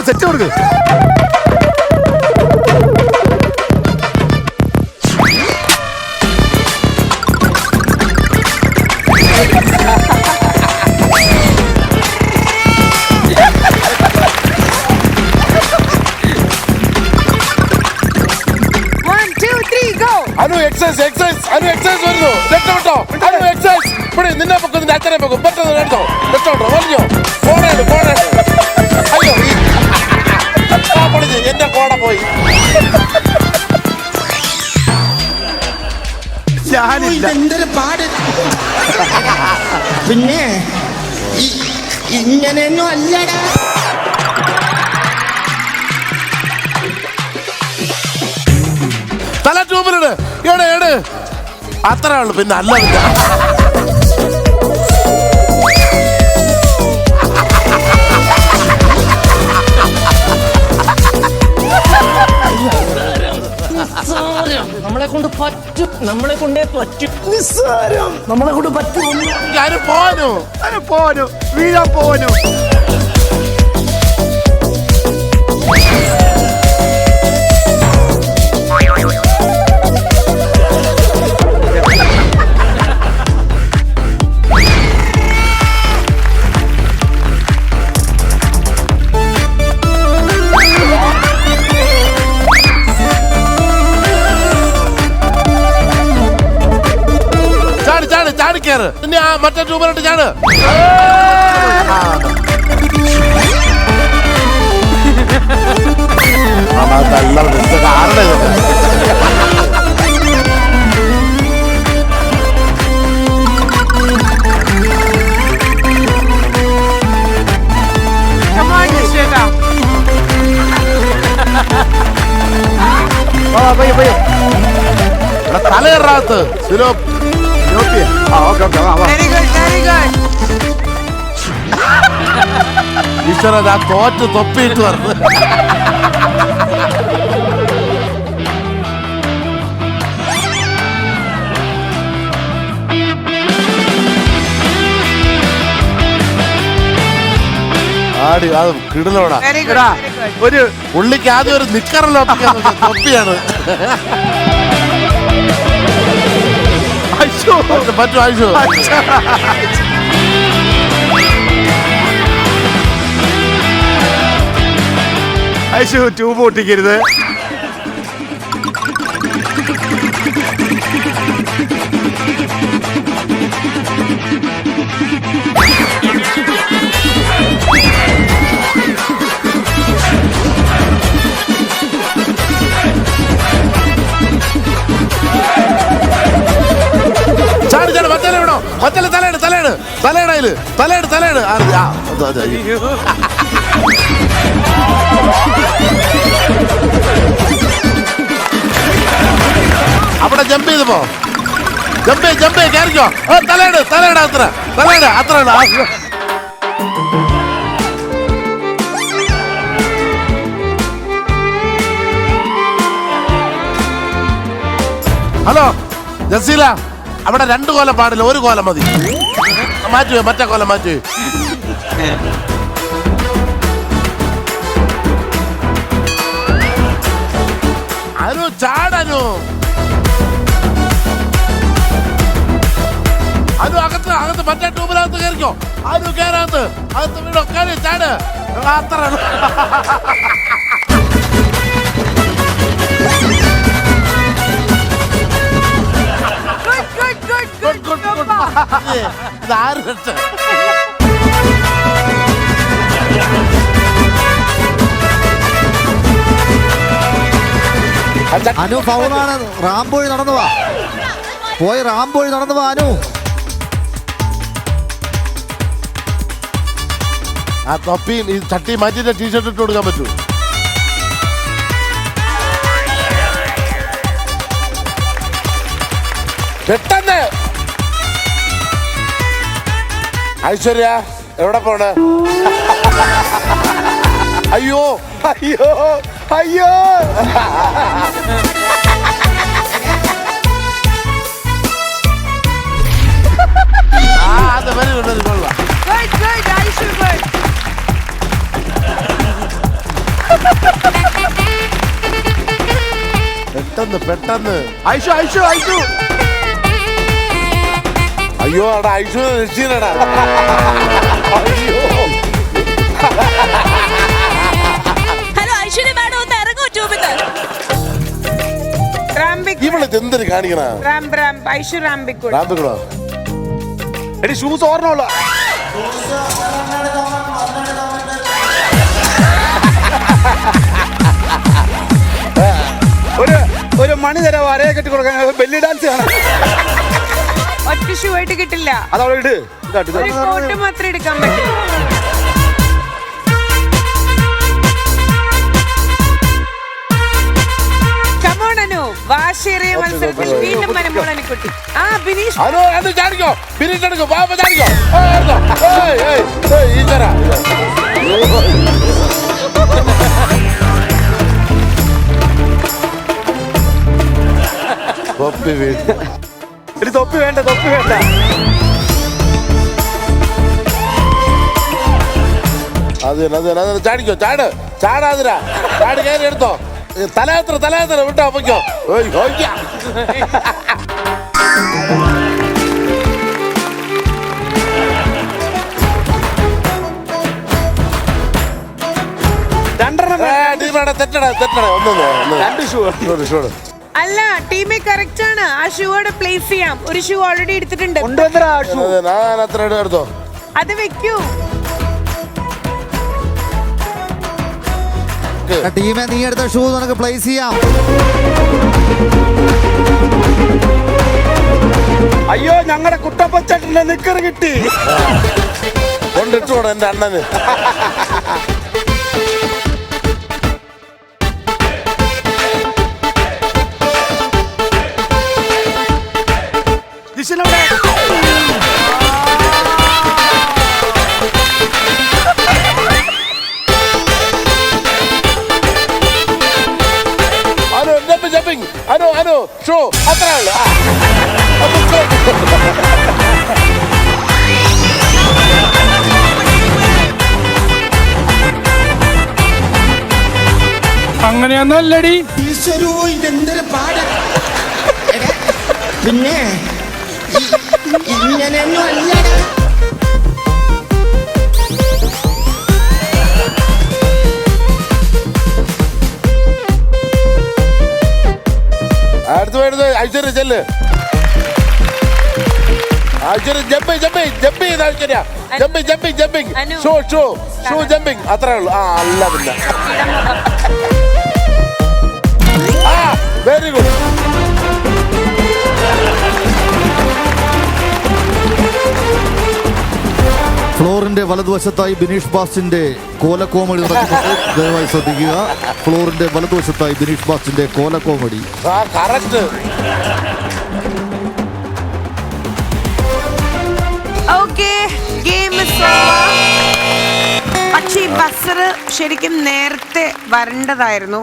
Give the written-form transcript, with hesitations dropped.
Set കൊടുക്ക്. Anu excise വരുന്നു. രക്ഷപ്പെട്ടോ Anu excise. ഇവിടെ നിന്നെ പൊക്കും നിന്റെ അച്ഛനെ പൊക്കും. പെട്ടെന്ന് എടുത്തോ രക്ഷപ്പെട്ടോ. വലിഞ്ഞോ ഫോണേട്. അയ്യോ പൊളിഞ്ഞ് എന്റെ കോട പോയി. എന്തൊരു പാട്. പിന്നെ ഇങ്ങനെയൊന്നും അല്ലടാ. തല ട്യൂബിലിട്. എട് അത്രേ ഉള്ളു. പിന്നെ അല്ല നമ്മളെ കൊണ്ട് പറ്റും. നമ്മളെ കൊണ്ടേ പറ്റും. നിസ്സാരം. നമ്മളെ കൊണ്ട് പറ്റും. പോനു വീഴാൻ പോനു. ചാടിക്കേറ്. പിന്നെ ആ മറ്റേ ട്യൂബിലോട്ട് ചാട്. തലയറാത്ത് ഈശ്വര ഞാൻ തോറ്റ് തൊപ്പിയിട്ട് വന്നു. ആടി അത് കിടലോടാ. ഒരു പുള്ളിക്ക് ആദ്യം ഒരു നിക്കറല്ലോ തൊപ്പിയാണ്. പറ്റും ആയിഷു. ഐശു ട്യൂബ് പൊട്ടിക്കരുത്. തലയിട്. അവിടെ ജമ്പ് ചെയ്ത് പോ. ജമ്പ് കയറിക്കോ. തലയിട് അത്ര. ഹലോ ജസീല, അവിടെ 2 കോലം പാടില്ല, 1 കോലം മതി. മാറ്റുവേ, മറ്റേ കോലം മാറ്റുവേ. അനു ചാടനു. അനു അകത്ത് മറ്റേ ട്യൂബിനകത്ത് കയറിക്കോ. അനു കയറകത്ത് വീടോ കയറി ചാട്. അത്ര അനു ഫൗളാണ്. റാംബോയ് നടന്നു വാ. അനു. ആ തൊപ്പിയും ഈ ചട്ടി മാറ്റിട്ട് ടീഷർട്ട് ഇട്ട് കൊടുക്കാൻ പറ്റൂ. പെട്ടെന്ന്. ഐശ്വര്യ എവിടെ പോണ്? അയ്യോ പെട്ടെന്ന് ഐഷു ഐഷു ഐഷു അയ്യോ അവിടെ ഐഷു രക്ഷിക്കണടാ അയ്യോ ഹലോ ഐശ്വര്യ മാഡം ഒന്ന് ഇറങ്ങൂ ട്യൂബിന്ന്. ഇവിടെ എന്തൊരു കാണിക്കണ റാമ്പിക്കണോ എടി ഷൂസ് ഓർമ്മയുള്ള ഒരു മണി തരാം അരയെ കെട്ടി കൊടുക്കാൻ ബെല്ലി ഡാൻസ് കാണാം. ഒറ്റ ഷൂ ആയിട്ട് കിട്ടില്ല. അതവിടെ ഇട്. ഒരു കോട്ട് മാത്രമേ എടുക്കാൻ പറ്റൂ. വാശേറിയ മത്സരത്തിൽ വീണ്ടും മനമോളനിക്കുട്ടി. ആ ബിനീഷ് അത് ചാടിക്കോ ബിനീഷ് എടുക്കോ ബാബ ചാടിക്കോ ഈശ്വര തൊപ്പി വീട് എടി തൊപ്പി വേണ്ട തൊപ്പി വേണ്ട. അത് ചാടിക്കോ ചാടാതിരാ ചാടി കയറി എടുത്തോ തലയാത്ര വിട്ടോ അപ്പൊക്കോ തെറ്റടേ ഒന്ന് അല്ല ടീമേ കറക്റ്റ് ആണ്. ആ ഷൂ അവിടെ പ്ലേസ് ചെയ്യാം. ഒരു ഷൂ ഓൾറെഡി എടുത്തിട്ടുണ്ട്. ഞാൻ അത്ര എടുത്തോ അത് വെക്കൂ. ടീമെ നീ എടുത്ത ഷൂ നിനക്ക് പ്ലേസ് ചെയ്യാം. അയ്യോ ഞങ്ങളുടെ കുട്ടപ്പച്ചേട്ടന്റെ നിക്കറ് കിട്ടി. കൊണ്ടിട്ടോടെ എന്റെ അണ്ണന് അനു ഷോ അത്ര അങ്ങനെയൊന്നല്ലടി. പിന്നെ ഇങ്ങനെയൊന്നും അല്ല. അടുത്ത് ഐശ്വര്യ ചെല്ല് ഐശ്വര്യ ജമ്പിങ് ഷൂ ജമ്പിങ് അത്രേ ഉള്ളൂ. അല്ല പിന്നെ വെരി ഗുഡ്. ഫ്ലോറിന്റെ വലതുവശത്തായി ബിനീഷ് ബാസ്റ്റിന്റെ കോലക്കോമഡി നടക്കുന്നുണ്ട്. ദയവായി ശ്രദ്ധിക്കുക. ഫ്ലോറിന്റെ വലതുവശത്തായി ബിനീഷ് ബാസ്റ്റിന്റെ കോലക്കോമഡി. Correct. Okay game is over. പക്ഷേ ഈ ബസർ ശരിക്കും നേരത്തെ വരേണ്ടതായിരുന്നു.